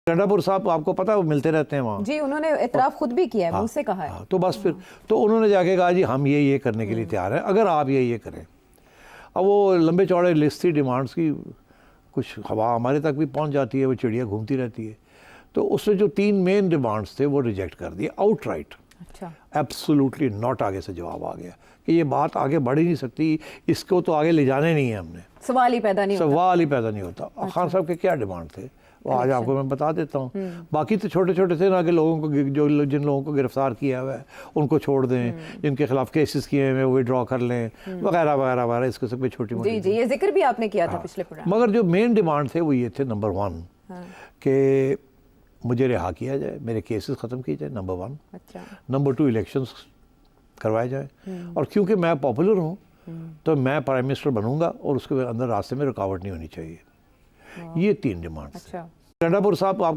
ڈنڈاپور صاحب آپ کو پتا وہ ملتے رہتے ہیں وہاں جی، انہوں نے اعتراف خود بھی کیا ہے، منہ سے کہا ہے. تو بس پھر تو انہوں نے جا کے کہا جی ہم یہ کرنے کے لیے تیار ہیں اگر آپ یہ کریں. اب وہ لمبے چوڑے لسٹ تھی ڈیمانڈس کی، کچھ ہوا ہمارے تک بھی پہنچ جاتی ہے، وہ چڑیا گھومتی رہتی ہے. تو اس میں جو 3 مین ڈیمانڈس تھے وہ ریجیکٹ کر دیے آؤٹ رائٹ. اچھا، ایبسولوٹلی ناٹ. آگے سے جواب آ گیا کہ یہ بات آگے بڑھ ہی نہیں سکتی، اس کو تو آگے لے جانے نہیں ہے ہم نے. سوال ہی پیدا نہیں ہوتا. خان صاحب کے کیا ڈیمانڈ تھے وہ آج آپ کو میں بتا دیتا ہوں. باقی تو چھوٹے چھوٹے تھے نا کہ لوگوں کو جن لوگوں کو گرفتار کیا ہوا ہے ان کو چھوڑ دیں، جن کے خلاف کیسز کیے ہوئے وہ ڈرا کر لیں وغیرہ وغیرہ وغیرہ. اس قسم کی چھوٹی موٹی. جی، یہ ذکر بھی آپ نے کیا تھا پچھلے پروگرام. مگر جو مین ڈیمانڈ تھے وہ یہ تھے. نمبر 1 کہ مجھے رہا کیا جائے، میرے کیسز ختم کیے جائے، نمبر 1. اچھا. نمبر 2 الیکشنز کروائے جائیں. اور کیونکہ میں پاپولر ہوں تو میں پرائم منسٹر بنوں گا اور اس کے اندر راستے میں رکاوٹ نہیں ہونی چاہیے. یہ 3 ڈیمانڈس. اچھا. ڈنڈاپور صاحب آپ